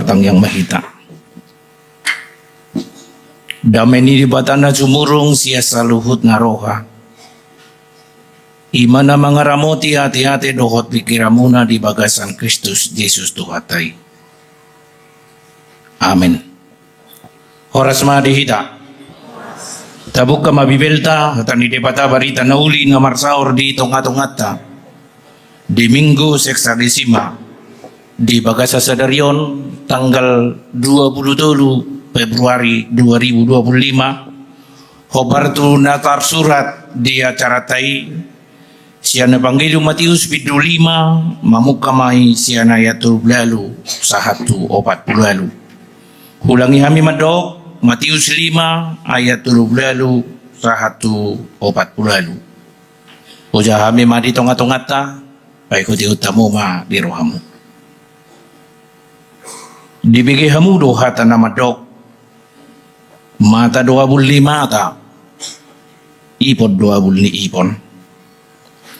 Batang Yang Mahita. Damai ni di batana sumurung siya sa luhut nga roha. Imana mga ramoti hati-hati dohot pikiramuna di bagasan Kristus Jesus Tuhatay. Amen. Horas madihita. Tabuk ka mabibelta, hatan ni debata barita na uli nga marsaor di tonga-tongata. Domingo Sexagesima di Bagasa Sadarion tanggal 27 Februari 2025. Hobartu natar surat di acara tai siana Evangelium Matius 5 mamukamay siana yatul lalu sahatu opat lalu. Hulangi hami madok Matius 5 ayat 20 sahatu opat lalu. Uja hami madi tonga-tongata paikuti utamu ma di rohamu. Dibigi hamu dohata nama dok mata 25 ta ipon 20 ipon.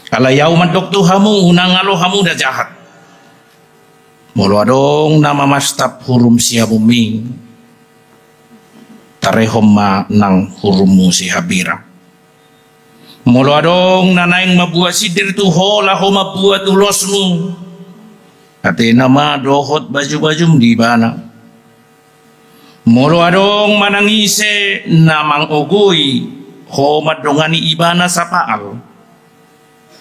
Alayaw madok tu hamu unang alo hamu da jahat. Molo adong nama mastap hurum siya bumi tarehom ma nang hurummu si habira. Molo adong nanaing mabuat sidir tu hola ho mabuat ulosmu. Ate nama dohot baju-bajum di bana. Molo adong manangise namang ogoy ho madongani ibana sa paal.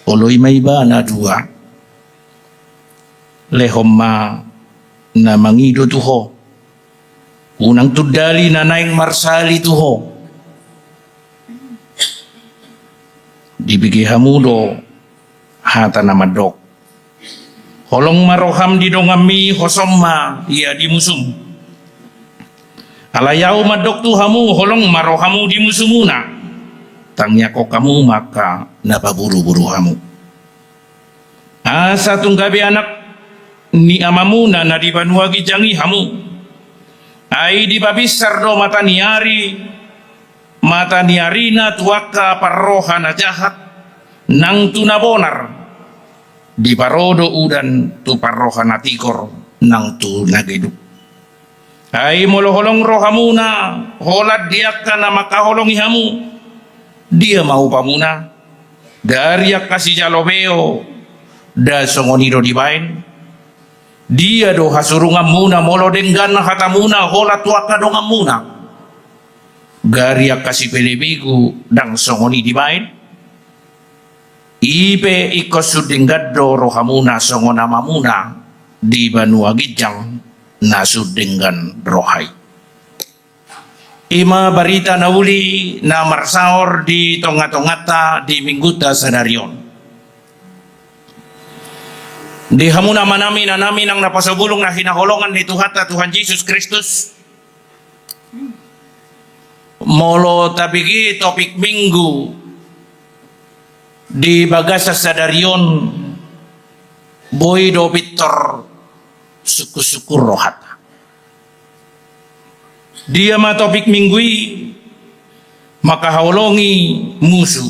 Oloy may ibana dua. Lehom ma namangido tuho. Unang tudali nanaing marsali tuho. Dibigi hamudo hata namadok. Holong maroham di dongami hosomma iya di musum. Alayaw madok tu hamu holong marohamu di musumuna. Tangnya ko kamu maka napaburu-buru hamu. Asa tunggabi anak ni amamuna na di banuagi jangi hamu. Ai di babisar do mata niarina tuaka parroha na jahat nang tunabonar. Di parodo udan tu parroha na tikor nang tu nagiduk. Ai moloholong rohamuna holat diakka na makaholongi hamu. Dia mau pamuna dari kasih jalobeo da songonido dibain. Dia do hasurungan muna molo denggan hatamuna holat tuaka dongan muna. Gari kasih pelebigu dang songoni dibain. Ipe ikosudenggaddo rohamuna songona mamuna di Banua Gijang nasudenggan rohai. Ima barita na uli na marsaor di tonga-tongata di Mingguta Sadarion. Di hamuna manami na namin ang napasabulong na hinaholongan ni Tuhata Tuhan Yesus Kristus. Molo tabigi topik minggu di Bagasa Sadarion boy do Victor suku-suku rohat. Dia matopik minggui maka haulongi musuh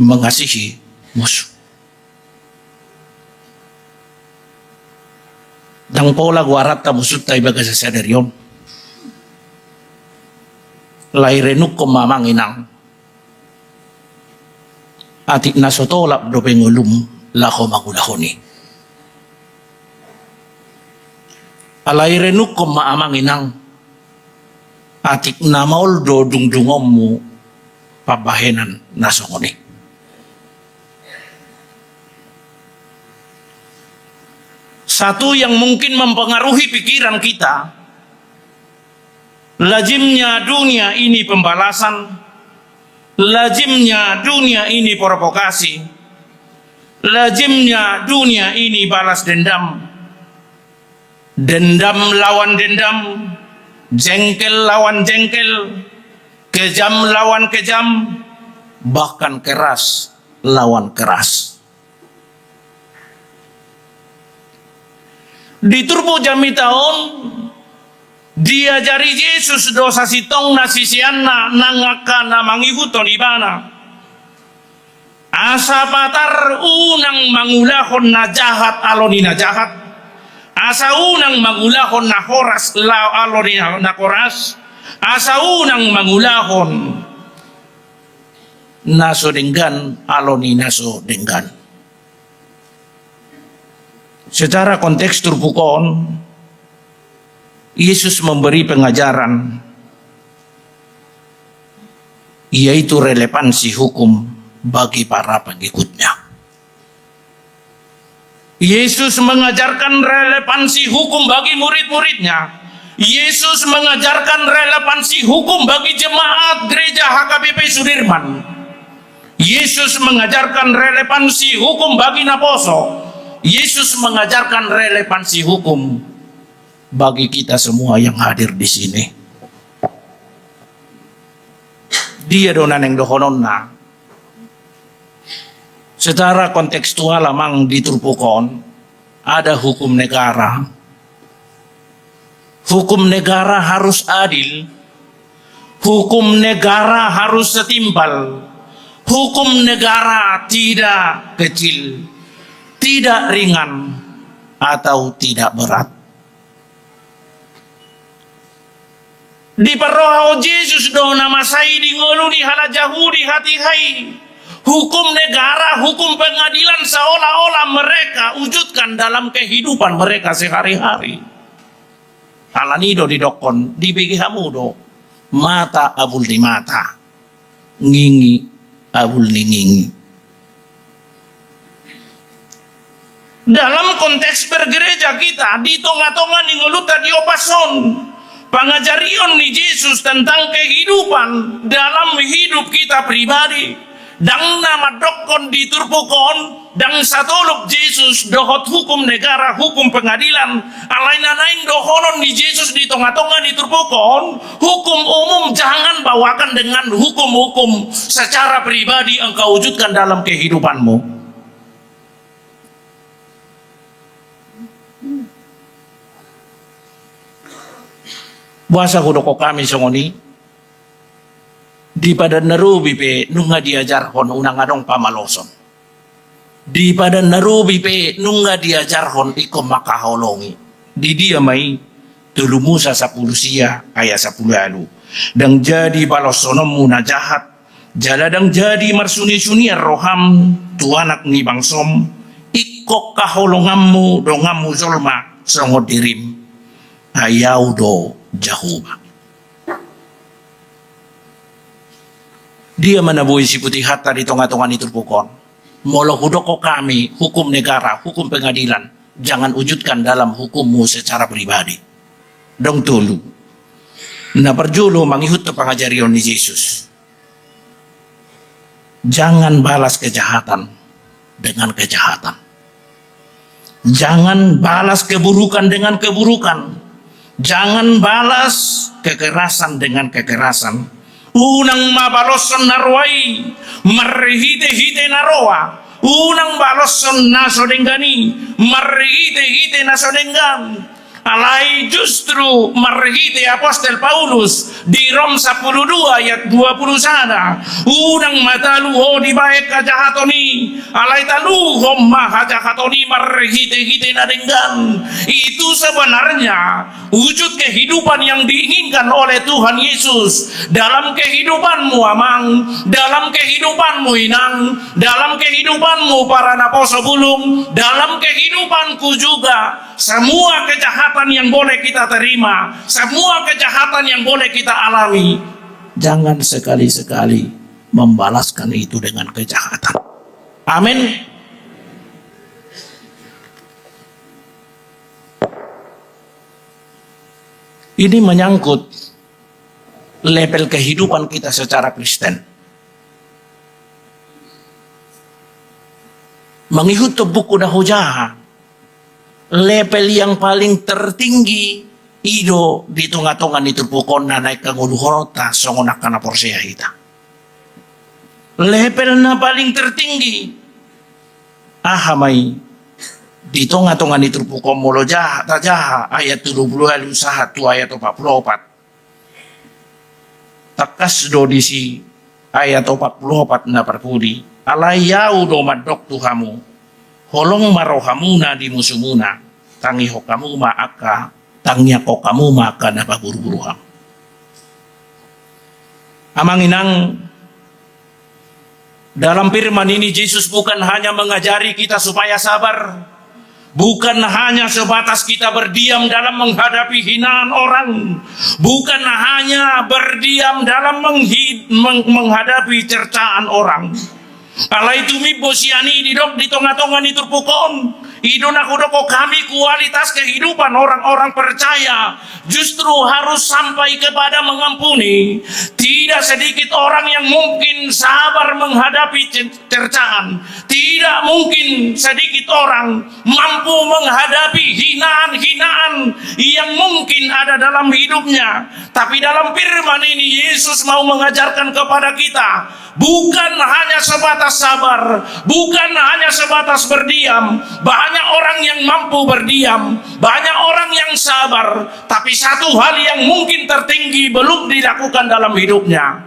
mengasihi musuh. Dang pola guarat ta musuh tay Bagasa Sadarion. Lairenuk ko mamanginang. Atik na sotolap do pengulum lako magulahoni. Alairenuk ko maamanginang. Atik na mauldo dungdungom mo pabahenan na songoni. Satu yang mungkin mempengaruhi pikiran kita, lazimnya dunia ini pembalasan, lazimnya dunia ini provokasi, lazimnya dunia ini balas dendam. Dendam lawan dendam, jengkel lawan jengkel, kejam lawan kejam, bahkan keras lawan keras. Di turbo jami tahun diajari Yesus dosa sitong nasisianna nangaka mangihuton ibana. Asa patar unang mangulahon na jahat aloni na jahat. asa unang mangulahon na horas lao alo ni na koras, asa unang mangulahon naso denggan alo ni naso denggan. Secara konteks turbukon, Yesus memberi pengajaran yaitu relevansi hukum bagi para pengikutnya. Yesus mengajarkan relevansi hukum bagi murid-muridnya. Yesus mengajarkan relevansi hukum bagi jemaat gereja HKBP Sudirman. Yesus mengajarkan relevansi hukum bagi Naposo. Yesus mengajarkan relevansi hukum bagi kita semua yang hadir di sini. Dia donan yang dohononna. Secara kontekstual amang diturpukon ada hukum negara. Hukum negara harus adil. Hukum negara harus setimpal. Hukum negara tidak kecil, tidak ringan, atau tidak berat. Di parohau Yesus do nama sai di ngolu di hala jahu di hati hai. Hukum negara, hukum pengadilan seolah-olah mereka wujudkan dalam kehidupan mereka sehari-hari. Alanido di dokon, di begi hamudo, mata abul di mata, ngingi abul di ngingi. Dalam konteks bergereja kita, di tonga-tonga di ngoluta di opason, pengajarian di Yesus tentang kehidupan dalam hidup kita pribadi. Dang nama dokon diturpukon, dang satoluk Yesus dohot hukum negara, hukum pengadilan, alain-alain dohonon di Yesus di tengah-tengah diturpukon, hukum umum jangan bawakan dengan hukum-hukum secara pribadi engkau wujudkan dalam kehidupanmu. Buasa kudoko kami songoni. Di pada narubi pe nunga diajar hon unang adong pamaloson. Di pada narubi pe nunga diajar hon ikom makaholongi. Di dia mai tulumusa 10 sia aya 10 alu. Dang jadi balosonom muna jahat. Jaladang jadi marsuni-suni roham tuanak ni bangsom. Ikok kaholongammu dongammu zolma songo dirim. Ayau do jahuba. Dia menabuhi si putih hatta di tengah-tengah itu pukon. Molo hudoko kami hukum negara, hukum pengadilan. Jangan wujudkan dalam hukummu secara pribadi. Dong tulu. Na perjulu mangihut ke pengajarian ni Yesus. Jangan balas kejahatan dengan kejahatan. Jangan balas keburukan dengan keburukan. Jangan balas kekerasan dengan kekerasan. Unang mabaloson narwai, marhite-hite naroa. Unang baloson nasodenggani, marhite-hite nasodenggan. Alai justru marhite Apostel Paulus di Rom 12 ayat 20 sana. Unang matalu ho di baik kajahatoni. Alai talu ho mahajahatoni marhite-hite nadenggan. Itu sebenarnya wujud kehidupan yang diinginkan oleh Tuhan Yesus dalam kehidupanmu amang, dalam kehidupanmu inang, dalam kehidupanmu para naposo bulung, dalam kehidupanku juga. Semua kejahatan yang boleh kita terima, semua kejahatan yang boleh kita alami, jangan sekali-sekali membalaskan itu dengan kejahatan. Amin. Ini menyangkut level kehidupan kita secara Kristen. Mengikut buku Dahujaha, level yang paling tertinggi ido di tengah-tengah itu pukon na naik ke nguluhorota songonak kana porsea kita. Level na paling tertinggi ahamai di tengah-tengah itu pukon molo jaha tajaha ayat 20 usaha tu ayat 44 takas do di si ayat 44 na perpudi alayau do madok tuhamu holong marohamuna di musumuna tangi ho kamu maaka tangnya ko kamu maka na paburu-buruhang. Amang inang, dalam firman ini Yesus bukan hanya mengajari kita supaya sabar, bukan hanya sebatas kita berdiam dalam menghadapi hinaan orang, bukan hanya berdiam dalam menghadapi cercaan orang. Ala itu mi bosiani di tengah-tengah ni turpukon. Idon aku doko kami kualitas kehidupan orang-orang percaya justru harus sampai kepada mengampuni. Tidak sedikit orang yang mungkin sabar menghadapi cercaan. Tidak mungkin sedikit orang mampu menghadapi hinaan-hinaan yang mungkin ada dalam hidupnya. Tapi dalam firman ini Yesus mau mengajarkan kepada kita, bukan hanya sebatas sabar, bukan hanya sebatas berdiam. Banyak orang yang mampu berdiam, banyak orang yang sabar, tapi satu hal yang mungkin tertinggi belum dilakukan dalam hidupnya,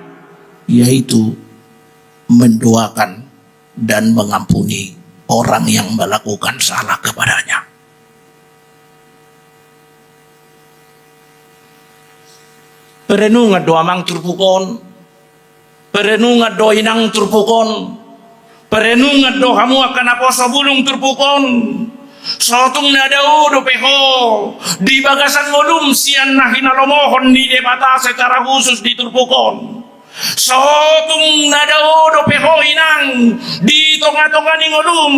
yaitu mendoakan dan mengampuni orang yang melakukan salah kepadanya. Perenungan doa mang turpukon, perenungan doa inang turpukon, perenungan doa kamu akan apa sebulung turpukon. Sotung nadau do peho di bagasan ngolum sian nahinalomohon di debata secara khusus di turpukon. Sotung nadao do peho inang di tonga-tonga ni ngolum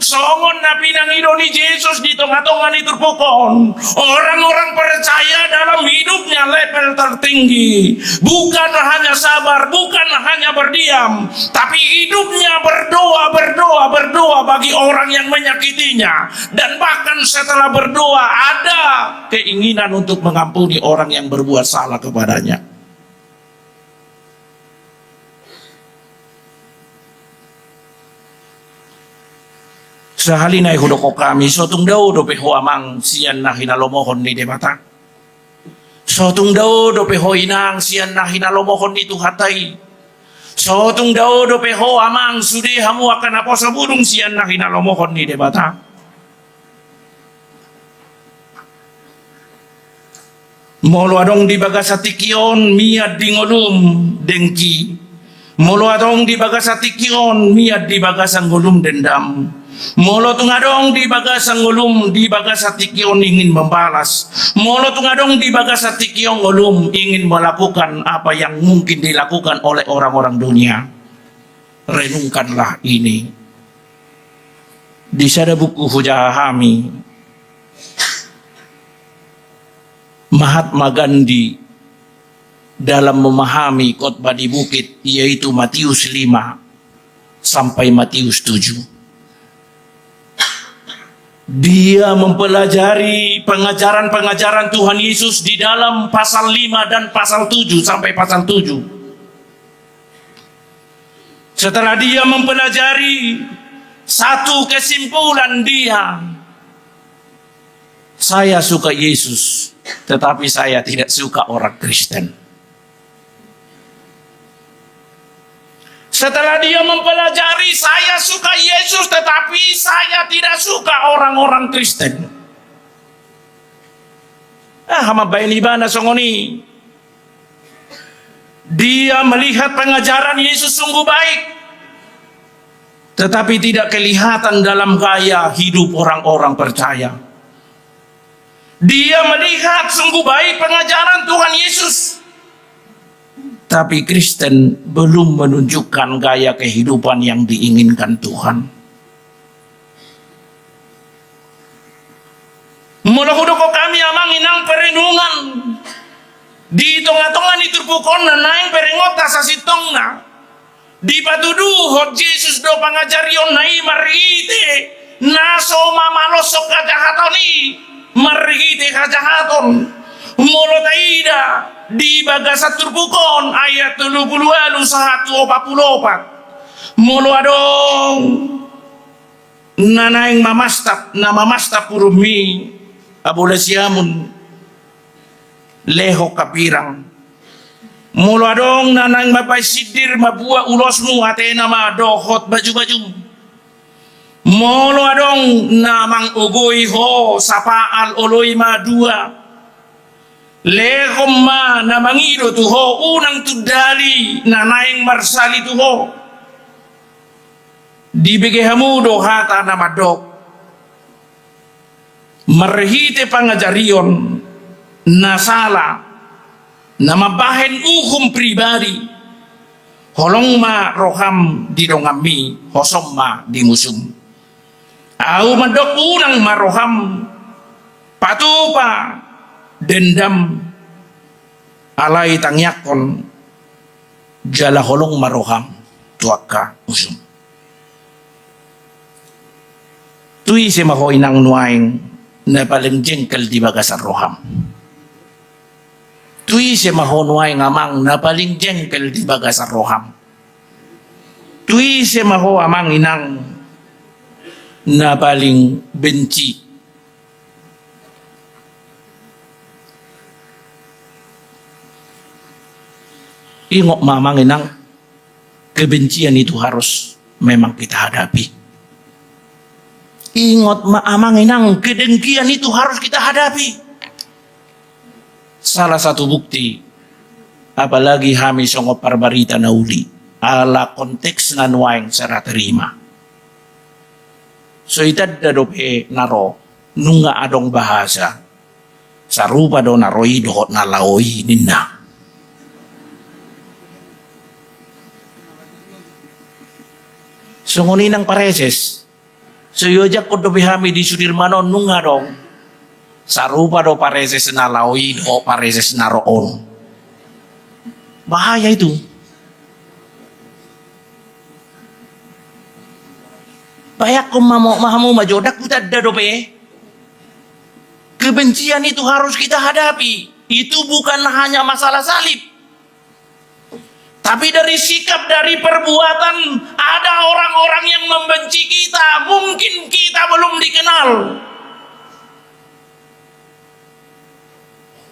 songon na pinang idoni Yesus di tonga-tonga ni turpukon. Orang-orang percaya dalam hidupnya level tertinggi bukan hanya sabar, bukan hanya berdiam, tapi hidupnya berdoa bagi orang yang menyakitinya, dan bahkan setelah berdoa ada keinginan untuk mengampuni orang yang berbuat salah kepadanya. Sahali na ihudoko kami, sotung daw do peho amang siyan na hinalomohon ni debata. Sotung daw do peho inang siyan na hinalomohon ni tuhatay. Sotung daw do peho amang sudi hamu akan apa sabulung siyan na hinalomohon ni debata. Molo adong di bagasatikion miad di ngolum dengki. Molo adong di bagasatikion miad di bagasan ngolum dendam. Molo tungadong di bagasang ngulum di bagasatikion ingin membalas. Molo tungadong di bagasatikion ngulum ingin melakukan apa yang mungkin dilakukan oleh orang-orang dunia. Renungkanlah ini. Di sada buku Hujahami, Mahatma Gandhi dalam memahami khotbah di bukit, yaitu Matius 5 sampai Matius 7. Dia mempelajari pengajaran-pengajaran Tuhan Yesus di dalam pasal 5 dan pasal 7 sampai pasal 7. Setelah dia mempelajari satu kesimpulan dia, saya suka Yesus, tetapi saya tidak suka orang Kristen. Setelah dia mempelajari saya suka Yesus tetapi saya tidak suka orang-orang Kristen. Hama baini bana songoni. Dia melihat pengajaran Yesus sungguh baik, tetapi tidak kelihatan dalam gaya hidup orang-orang percaya. Dia melihat sungguh baik pengajaran Tuhan Yesus, tapi Kristen belum menunjukkan gaya kehidupan yang diinginkan Tuhan. Mulahudoko kami amang inang perenungan di tengah-tengah ni turpukon na naing perengota sa sitongna di patuduhot Jesus do pangajarion nai marite naso mamalosok kajahaton ni marite kajahaton mulo taida di bagasat turpukon ayat 30 1:44 mulo adong nanaing mamastap purumi abulasiamun leho kapirang mulo adong nanaing mapay sidir mabua ulosmu atena ma dohot baju-baju Molo adong namang ugoy ho sa paal oloy madua. Lekom ma namangido tu ho unang tudali na naing marsali tu ho. Dibigay hamudo hata na madok. Marhite pangajarion na sala na mabahen ukum pribadi. Holong ma roham di dongami hosom ma di musum. Au madok unang maroham patupa dendam alay tangyakon jala holong maroham tuaka usum. Tui si maho inang nuaing na paling jengkel di bagasar roham. Tui si maho nuaing amang na paling jengkel di bagasar roham. Tui si maho amang inang na paling benci. Ingok mamang inang kebencian itu harus memang kita hadapi. Ingot maamang inang kedengkian itu harus kita hadapi. Salah satu bukti, apalagi kami songo parbarita na uli, ala konteks na nuaing sara terima. So itad dadope naro nunga adong bahasa sarupa do naroi dohot na laoi ninna. So nguninang pareses so yojak ko do bihami di Sudirmano nunga dong sarupa do pareses na laoi do pareses na roon. Bahaya itu. Bayak kung mahamu majodak kita dadope. Kebencian itu harus kita hadapi. Itu bukan hanya masalah salib. Tapi dari sikap, dari perbuatan, ada orang-orang yang membenci kita. Mungkin kita belum dikenal.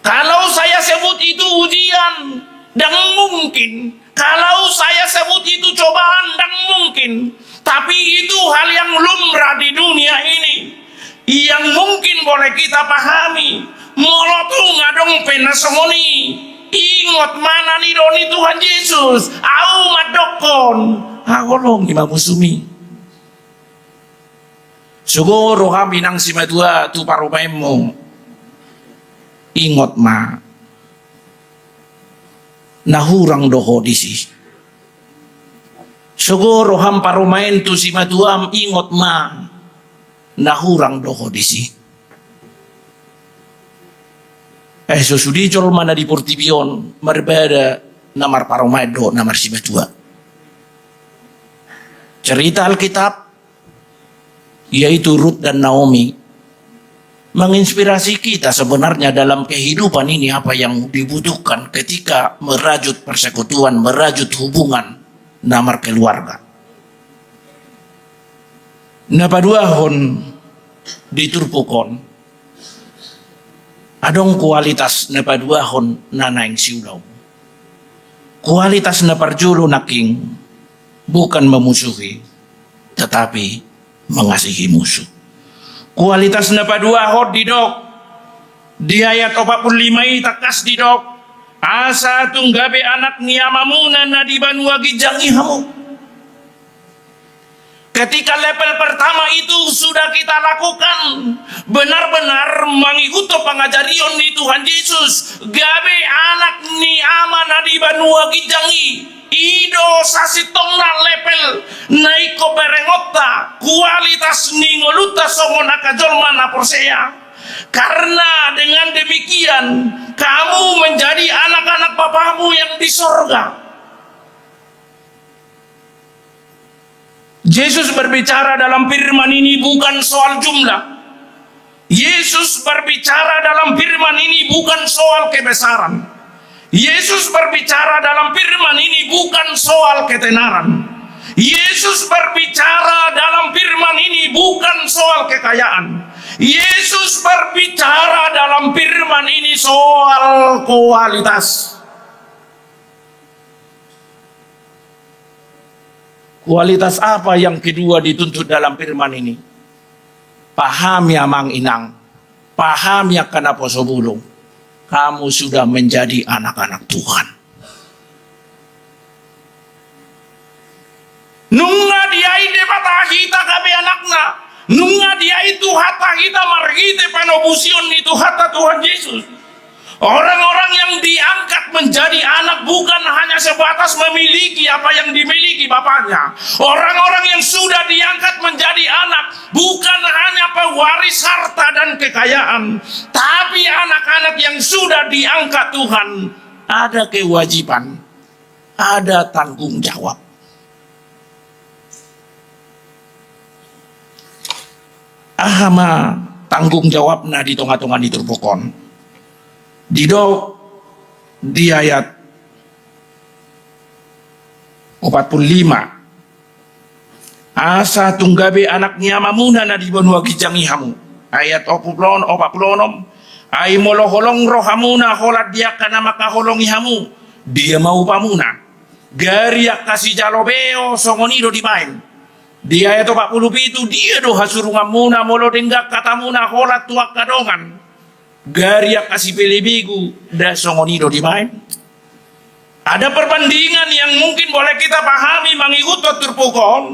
Kalau saya sebut itu ujian, dan mungkin. Kalau saya sebut itu cobaan, dan mungkin. Tapi itu hal yang lumrah di dunia ini. Yang mungkin boleh kita pahami. Molotung ngadong penasomoni. Ingot mana nih doni Tuhan Yesus. Au madokon. Hagolong imamusumi. Suguro kami nang simadua tu parumemo. Ingot ma. Nahurang doho disi. Siguro hamparumain tu si maduam ingot ma nahurang doho disi. Susudicol mana di Portibion berbeda namar parumai do namar si madua. Cerita Alkitab yaitu Rut dan Naomi menginspirasi kita sebenarnya dalam kehidupan ini apa yang dibutuhkan ketika merajut persekutuan, merajut hubungan namar keluarga. Napaduahon diturpukon adong kualitas napaduahon nanaing siulaw. Kualitas naparjulo naking bukan memusuhi tetapi mengasihi musuh. Kualitas napaduahon didok di ayat 45 takas didok asa tunggabe anak niamamuna na di banua gijang ihamu. Ketika level pertama itu sudah kita lakukan, benar-benar mengikuti pengajarian di Tuhan Yesus, gabe anak ni ama na di banua gijangi, ido sasitongna level naiko berengota kualitas ni ngoluta songona kajolma na porsea. Karena dengan demikian kamu menjadi anak-anak Bapamu yang di sorga. Yesus berbicara dalam firman ini bukan soal jumlah. Yesus berbicara dalam firman ini bukan soal kebesaran. Yesus berbicara dalam firman ini bukan soal ketenaran. Yesus berbicara dalam firman ini bukan soal kekayaan. Yesus berbicara dalam firman ini soal kualitas. Kualitas apa yang kedua dituntut dalam firman ini? Paham ya mang inang, paham ya kana poso bulung. Kamu sudah menjadi anak-anak Tuhan. Nunga dia ide patah kita kabe anakna. Nunga dia itu hata kita margite panobusion itu hata Tuhan Yesus. Orang-orang yang diangkat menjadi anak bukan hanya sebatas memiliki apa yang dimiliki bapaknya. Orang-orang yang sudah diangkat menjadi anak bukan hanya pewaris harta dan kekayaan, tapi anak-anak yang sudah diangkat Tuhan ada kewajiban, ada tanggung jawab. Ahama tanggung jawabna di tengah-tengah diturbukon. Di ayat 45 asa tunggabe anaknya mamuna na di banua gijangihamu. Ayat 46 ay moloholong rohamuna holat dia kana makaholongihamu dia mau pamuna gariak kasih jalobeo songonido di main. Di ayat 47 dia do hasurungamuna molo denggak katamuna holat tuak kadongan gariak kasih pelebigu da songonido di main. Ada perbandingan yang mungkin boleh kita pahami mengikut terpukon.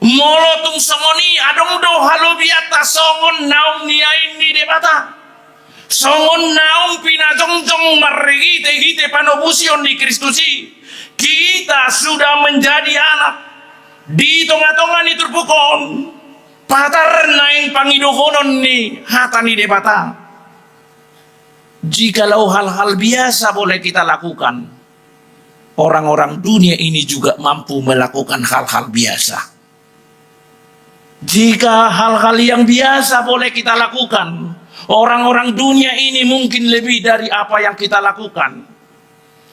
Molotung songoni adong do halo biata songon naung niain di debata. Songon naung pinajongjong marigite hite panobusion di Kristusi. Kita sudah menjadi anak di tengah-tengah ni terpukon. Patar naing pangidohonon ni hata ni debata. Jikalau hal-hal biasa boleh kita lakukan, orang-orang dunia ini juga mampu melakukan hal-hal biasa. Jika hal-hal yang biasa boleh kita lakukan, orang-orang dunia ini mungkin lebih dari apa yang kita lakukan.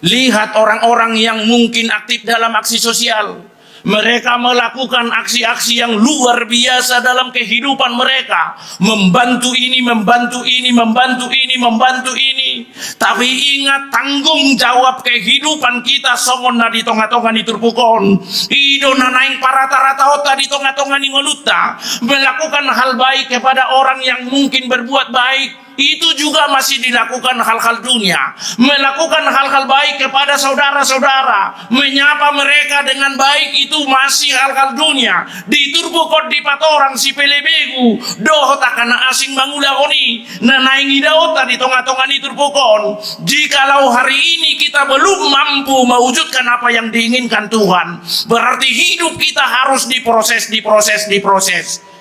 Lihat orang-orang yang mungkin aktif dalam aksi sosial. Mereka melakukan aksi-aksi yang luar biasa dalam kehidupan mereka. Membantu ini, membantu ini, membantu ini, membantu ini. Tapi ingat tanggung jawab kehidupan kita songon na di tengah-tengah ni turpukon. Ido na naing parata-rata ota di tengah-tengah ni ngoluta. Melakukan hal baik kepada orang yang mungkin berbuat baik. Itu juga masih dilakukan hal-hal dunia. Melakukan hal-hal baik kepada saudara-saudara, menyapa mereka dengan baik, itu masih hal-hal dunia. Diturbukot di patorang si pelebegu doh takana asing mangula oni na naingi daota di tengah-tengah ni turbukon. Jikalau hari ini kita belum mampu mewujudkan apa yang diinginkan Tuhan, berarti hidup kita harus diproses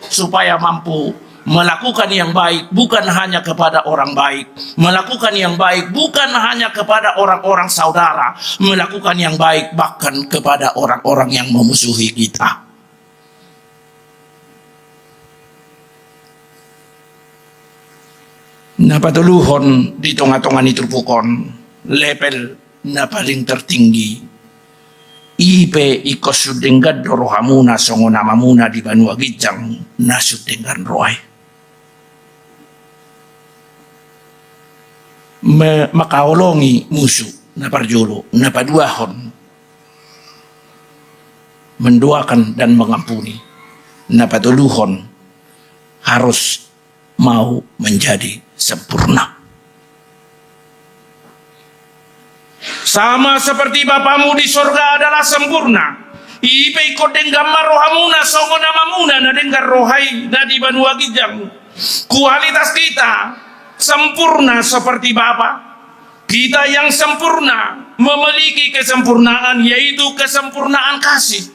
supaya mampu melakukan yang baik bukan hanya kepada orang baik, melakukan yang baik bukan hanya kepada orang-orang saudara, melakukan yang baik bahkan kepada orang-orang yang memusuhi kita. Napatuluhon di tengah-tengah ni turpukon level na paling tertinggi. Ipe ikosudenggan dorohamuna songonamamuna di banua gijang nasudenggan roy. Makaolongi musuh na parjulo na paduahon, mendoakan dan mengampuni, na patuluhon harus mau menjadi sempurna. Sama seperti Bapamu di sorga adalah sempurna. Ipe kodeng gambar rohamuna songonamamuna na dengar rohai na di banua gijang. Kualitas kita sempurna seperti Bapa. Kita yang sempurna memiliki kesempurnaan, yaitu kesempurnaan kasih.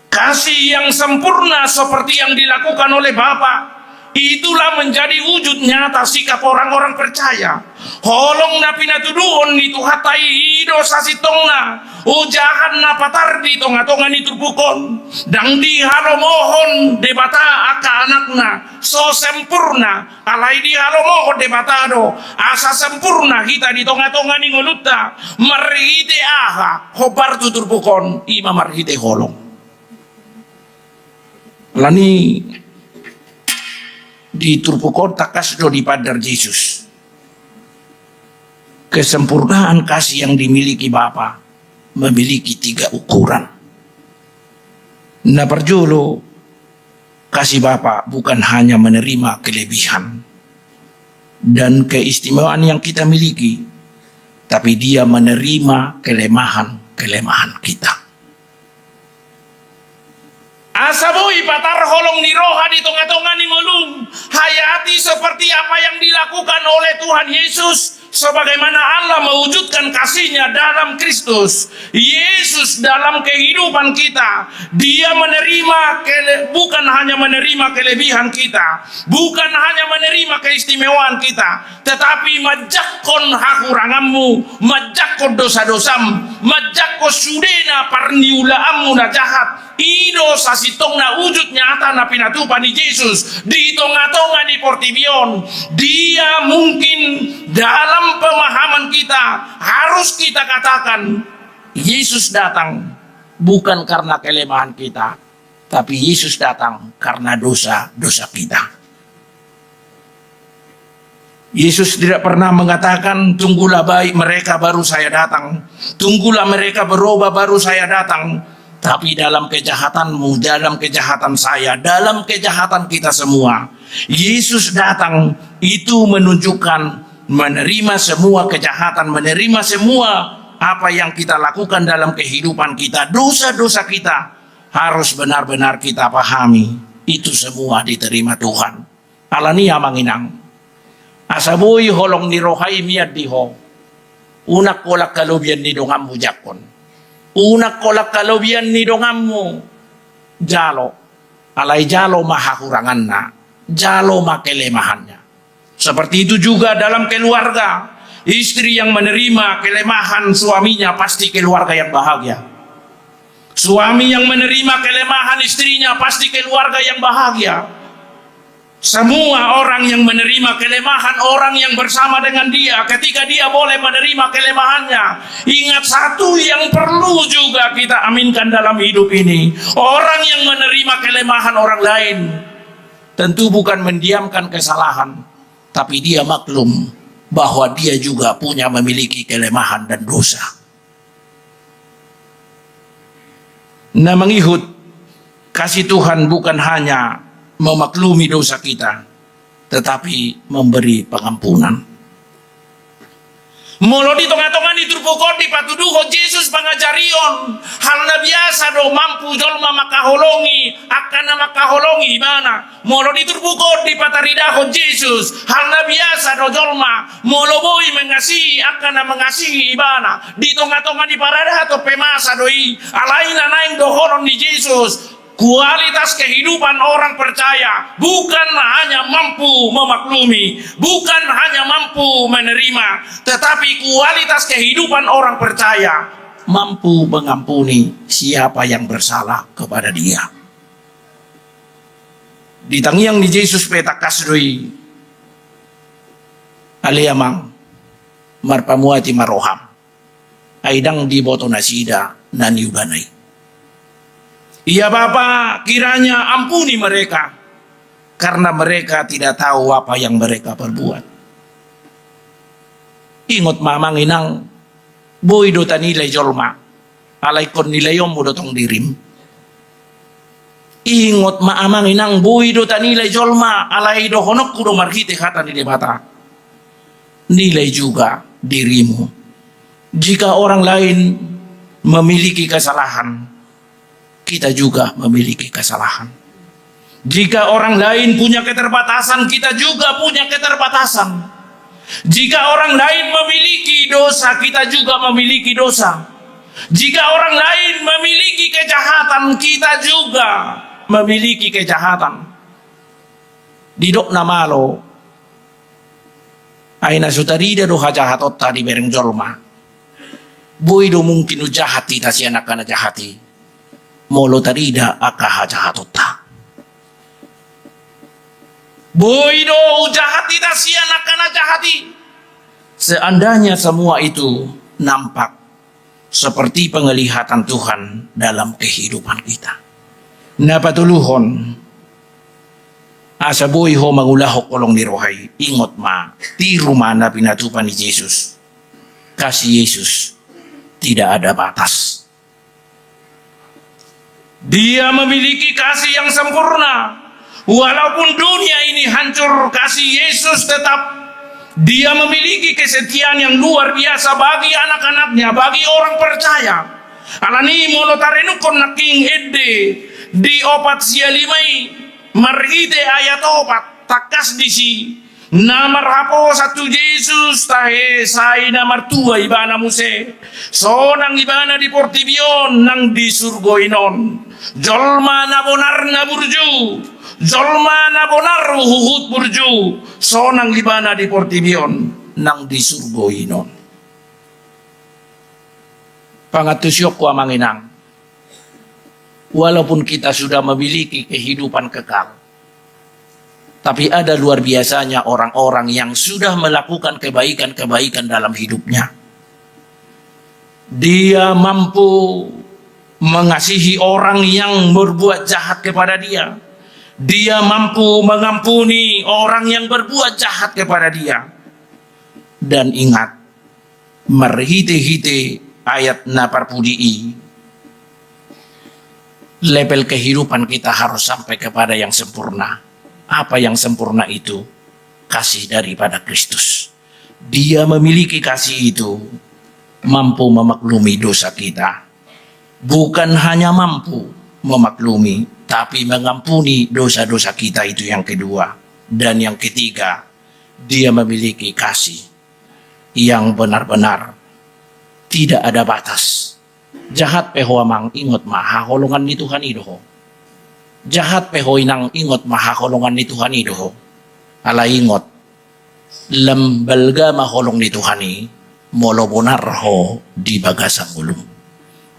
Kasih yang sempurna seperti yang dilakukan oleh Bapa. Itulah menjadi wujud nyata sikap orang-orang percaya. Holong na pinatuduhon ni tuhatai ido sasitongna ujahan na patar di tonga-tonga ni turbukon dang di halomohon debata aka anakna so sempurna alai di halomohon debatado asa sempurna kita di tonga-tonga ni ngoluta marhite aha hobar tu turbukon ima marhite holong lani di turbukon takas do di padar Yesus. Kesempurnaan kasih yang dimiliki Bapa memiliki 3 ukuran. Na perjolo, kasih Bapa bukan hanya menerima kelebihan dan keistimewaan yang kita miliki, tapi Dia menerima kelemahan kita. Asaboy patar holong ni roha di tengah-tengah ni melum hayati seperti apa yang dilakukan oleh Tuhan Yesus, sebagaimana Allah mewujudkan kasih-Nya dalam Kristus Yesus dalam kehidupan kita. Dia menerima bukan hanya menerima kelebihan kita, bukan hanya menerima keistimewaan kita, tetapi majakon hakuranganmu, majakon dosa-dosam, majakon sudena parniulaamu na jahat. Ido sasitong na wujud nyata na pinatupan ni Jesus di tengah-tengah di Portibion. Dia mungkin dalam pemahaman kita harus kita katakan Yesus datang bukan karena kelemahan kita, tapi Yesus datang karena dosa-dosa kita. Yesus tidak pernah mengatakan tunggulah baik mereka baru saya datang, tunggulah mereka berubah baru saya datang. Tapi dalam kejahatanmu, dalam kejahatan saya, dalam kejahatan kita semua, Yesus datang itu menunjukkan menerima semua kejahatan, menerima semua apa yang kita lakukan dalam kehidupan kita, dosa-dosa kita harus benar-benar kita pahami. Itu semua diterima Tuhan. Alania manginang. Asaboy holong ni rohai miad diho. Unak kolak kalubian ni dongam mujakon. Unak kolak kalubian ni dongammu jalo alai jalo mahakurangan na jalo makelemahannya. Seperti itu juga dalam keluarga, istri yang menerima kelemahan suaminya pasti keluarga yang bahagia. Suami yang menerima kelemahan istrinya pasti keluarga yang bahagia. Semua orang yang menerima kelemahan orang yang bersama dengan dia, ketika dia boleh menerima kelemahannya, ingat satu yang perlu juga kita aminkan dalam hidup ini. Orang yang menerima kelemahan orang lain tentu bukan mendiamkan kesalahan, tapi dia maklum bahwa dia juga punya memiliki kelemahan dan dosa. Nah, mengikut kasih Tuhan bukan hanya memaklumi dosa kita, tetapi memberi pengampunan. Molo di tengah-tengah di turpukon di patuduho Yesus pangajarion hal na biasa do mampu jolma makaholongi akan makaholongi mana molo di turpukon di pataridaho Yesus hal na biasa do jolma molo boy mengasihi akan mengasihi ibana di tengah-tengah di parada atau pemasa doi alaina naing dohoron di Yesus. Kualitas kehidupan orang percaya bukan hanya mampu memaklumi, bukan hanya mampu menerima, tetapi kualitas kehidupan orang percaya mampu mengampuni siapa yang bersalah kepada dia. Di tangiang ni Yesus petak kasdoi aliamang marpamuati maroham aidang di boto nasida naniubanay. Ya Bapa, kiranya ampuni mereka karena mereka tidak tahu apa yang mereka perbuat. Ingot mamang inang boy do tanilay jolma alay kon nilayom mo do tong dirim. Ingot maamang inang boy do tanilay jolma alay do honok kudo marhite kata ni debata. Nilai juga dirimu. Jika orang lain memiliki kesalahan, kita juga memiliki kesalahan. Jika orang lain punya keterbatasan, kita juga punya keterbatasan. Jika orang lain memiliki dosa, kita juga memiliki dosa. Jika orang lain memiliki kejahatan, kita juga memiliki kejahatan. Didok na malo ay nasutarida do hajahatot tadi bereng jolma. Boy do mungkin ujahati tasi anak kana jahati. Molo tarida akaha jahatota. Boido jahati tasian akan jahati. Seandainya semua itu nampak seperti penglihatan Tuhan dalam kehidupan kita. Napatuluhon asa boy ho mangulahok kolong ni rohay. Ingot ma tiru mana pinatupan ni Yesus. Kasih Yesus tidak ada batas. Dia memiliki kasih yang sempurna. Walaupun dunia ini hancur, kasih Yesus tetap. Dia memiliki kesetiaan yang luar biasa bagi anak-anaknya, bagi orang percaya. Alani monotarenukon naking edde di opat sialimai marhite ayat opat takas disi namar hapo satu Yesus tahe sai namar tua ibana muse sonang ibana di portibion nang di surgoinon jolma na bonar na burju jolma na bonar huhut burju sonang ibana di portibion nang di surgoinon. Pangatusyok ko amanginang, walaupun kita sudah memiliki kehidupan kekal, tapi ada luar biasanya orang-orang yang sudah melakukan kebaikan-kebaikan dalam hidupnya. Dia mampu mengasihi orang yang berbuat jahat kepada dia. Dia mampu mengampuni orang yang berbuat jahat kepada dia. Dan ingat, merhite-hite ayat naparpudii, level kehidupan kita harus sampai kepada yang sempurna. Apa yang sempurna itu? Kasih daripada Kristus. Dia memiliki kasih itu, mampu memaklumi dosa kita. Bukan hanya mampu memaklumi, tapi mengampuni dosa-dosa kita, itu yang kedua. Dan yang ketiga, dia memiliki kasih yang benar-benar tidak ada batas. Jahat peho amang ingot mahakolongan ni Tuhan idoho. Jahat peho inang ingot mahakolongan ni Tuhan idoho. Ala ingot lambalga maholong ni Tuhan i molo bonar ho di bagasang ulum.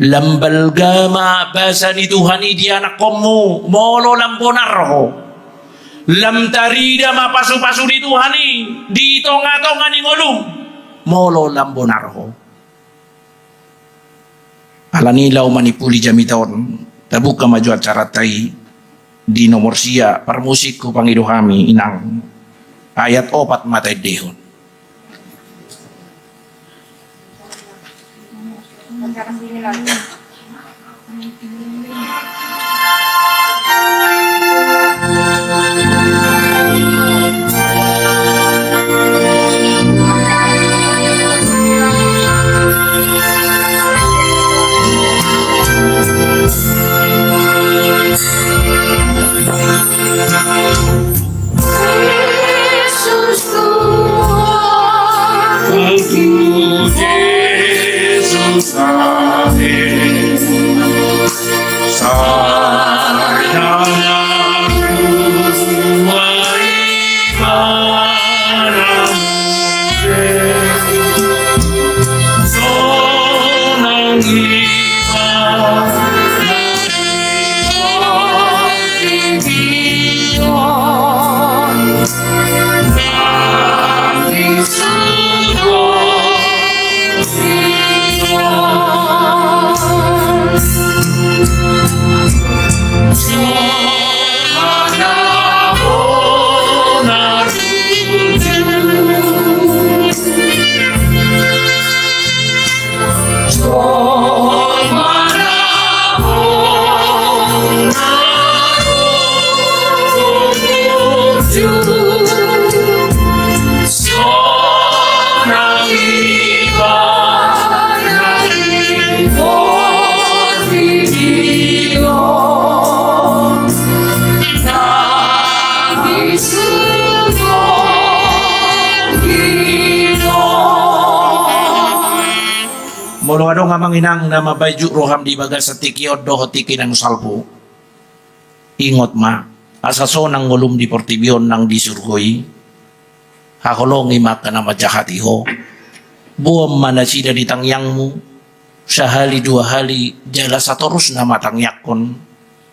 Lambalga ma basa ni Tuhan i di anak komu molo lambonar ho. Lam tarida ma pasu-pasu ni Tuhan i di tonga-tonga ni ngulum molo lambonar ho. Alanilaw manipuli jamitaon tabuka maju acara tay di nomor sia parmusik ko pangiduhami inang ayat opat matay dehon. Molo nga manginang na mabayju roham di bagas sa tikiod do tiki ng salpo. Ingot ma, asaso ng ngulum di portibyon ng disurgoy. Hakolong imak ka na madyahat iho. Buwam manasida di tangyang mo. Sa hali dua hali, jala sa torus na matangyak kon.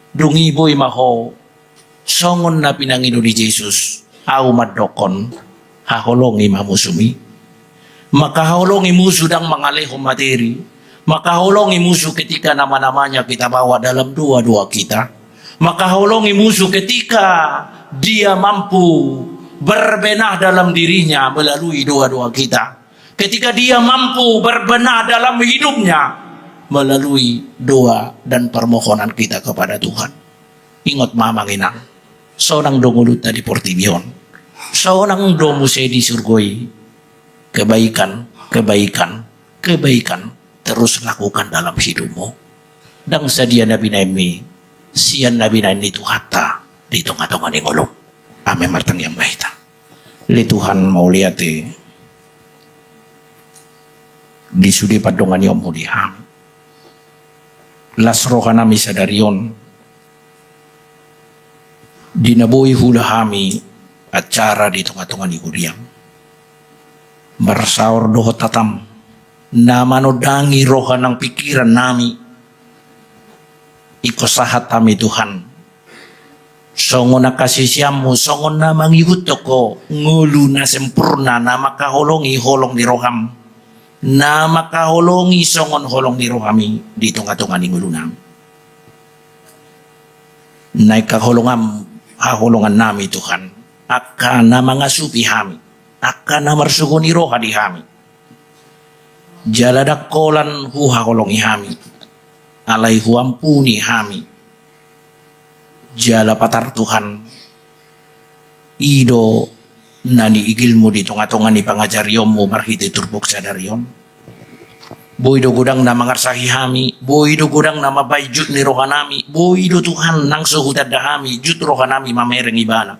Dungiboy maho, songon na pinangino ni Jesus. Aw madokon, hakolong imamusumi. Makahulong imusu dang mangalehong materi. Makahulong imusu ketika nama-namanya kita bawa dalam dua-dua kita. Makahulong imusu ketika dia mampu berbenah dalam dirinya melalui dua-dua kita. Ketika dia mampu berbenah dalam hidupnya melalui doa dan permohonan kita kepada Tuhan. Ingat mamang inang, seorang dongulut tadi portibion, seorang domuse di surgoi, kebaikan, kebaikan, kebaikan terus lakukan dalam hidupmu. Dan sedia Nabi Naimi, sian Nabi Naimi itu hatta di tengah-tengah ni ngolong. Amin martang yang baik. Li Tuhan mau lihat di sudi padongan yang mau diham. Las rohana misa darion dinaboy hula hami acara di tengah-tengah ni guriang. Bersaur doho tatam na manodangi roha ng pikiran nami. Ikosahat kami Tuhan. Songon na kasisyamu, songon na mangihuto ko, ngulu na sempurna na makaholongi holong di roham. Na makaholongi songon holong di rohami di tunga-tunga ni ngulu nami. Na haholongan nami Tuhan. Aka na mga supi hami. Aka na marsugoni roha di hami. Jaladak kolan haholongi hami. Alay huampuni hami. Jala patar Tuhan. Ido nani igilmu di tunga-tunga ni pangajaryomu marhiti turbuk sadaryon. Boido gudang na mangarsahi hami. Boido gudang na mabayjut ni rohanami. Boido Tuhan nang suhutad dahami. Jut rohanami mamereng ibana.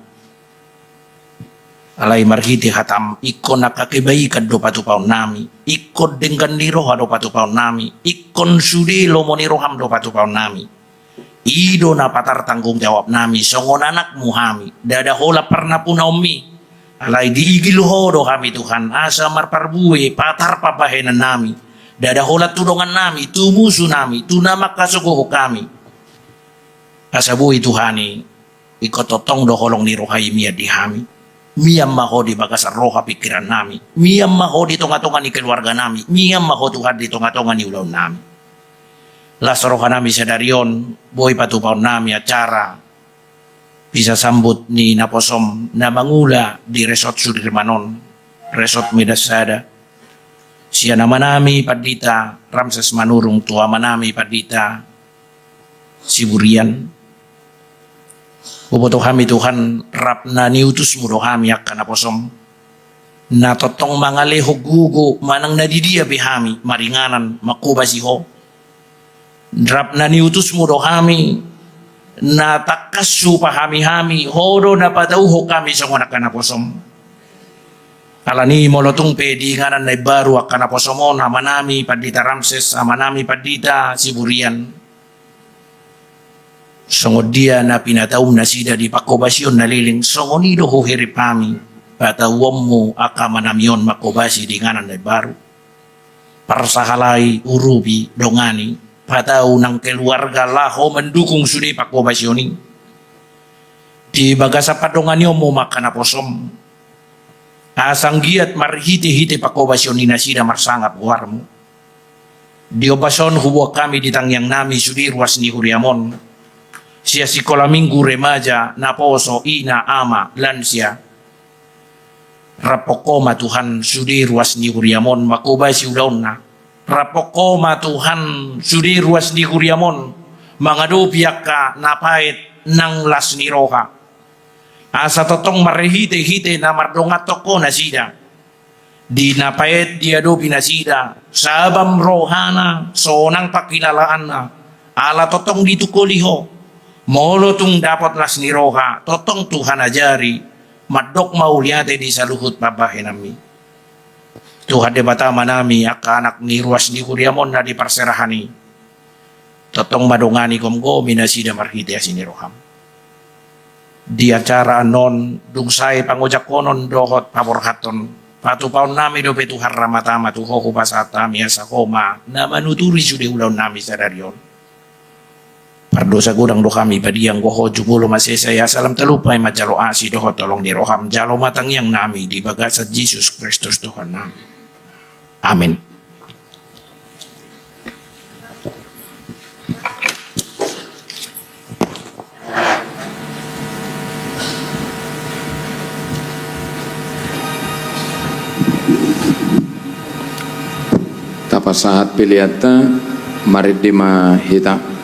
Alay marhiti hatam. Ikon nakakibaikan do patupaw nami. Ikon dengan ni roha do patupaw nami. Ikon sudi lomo ni roham do patupaw nami. Ido na patar tanggung jawab nami. Songon anakmu hami. Dada hola parna puna umi. Alay diigil ho do kami Tuhan. Asa marparbuwe patar papahenan nami. Dada hola tudongan nami. Tumusu nami. Tunama kasukuho kami. Asa buhi Tuhani. Ikototong do holong ni rohai miya di hami. Miyam maho di bagasar roha pikiran nami. Miyam maho di tonga-tonga ni keluarga nami. Miyam maho Tuhan di tonga-tonga ni ulaw nami. Las roha nami sadarion. Boy patupaw nami acara. Bisa sambut ni naposom na mangula di Resort Sudirmanon. Resort Medasada. Siya nama nami Padita. Ramses Manurung tua manami Padita. Siburian. Bubuto kami Tuhan rap na niutus mo do kami akan naposom. Natotong mga lehog gugo manang nadidiya bihami maringanan makubasiho. Rap na niutus mo do kami natakasu pa hami-hami horo na padauho kami sa mga kanaposom. Alani molotong pedi nganan na baru akan naposomon amanami Padita Ramses amanami Padita Siburian. Songod dia na pinataum na sida di pakobasyon na liling songonido ho hiripami patawom mo akamanamyon makobasi di nganan na baru parsahalay urubi dongani pataw ng keluarga laho mendukung sudi pakobasyoni di bagasa padonganyo mo makanaposom asang giat marhiti-hiti pakobasyoni na sida marsangap warmo di obason hubo kami di tangyang nami sudi ruas ni Huriamon. Siya sikola minggu remaja, naposo, ina, ama, lansia. Rapokoma Tuhan sudi ruas ni Huriamon, makubay si ulaon na. Rapokoma Tuhan sudi ruas ni Huriamon, mangado piyak ka napait ng las ni roha. Asa totong marihite-hite na mardongat toko na sida. Di napait dia do pinasida, sabam rohana, sonang pakilalaan na. Ala totong ditukuliho. Molo tung dapat las ni roha, totong Tuhan ajari, madok mauliate di saluhut babahe nami. Tuhan debata manami, aka anak ni ruas ni Huriamon na di parserahani. Totong madongani komgo, minasida marhiti asini roham. Di acara anon, dungsay pangujak konon dohot paborhaton. Patupaw nami do Tuhan ramatama tuhoku pasata miasa koma, na manuturi sudah ulaw nami sa daryon. Pardosa gudang do kami padiyang goho jubulo masesaya salam talupay majalo asi doho tolong di roham jalo matang yang nami di bagasat Jesus Kristus Tuhan nami. Amin. Tapasaat piliata Maritima Hita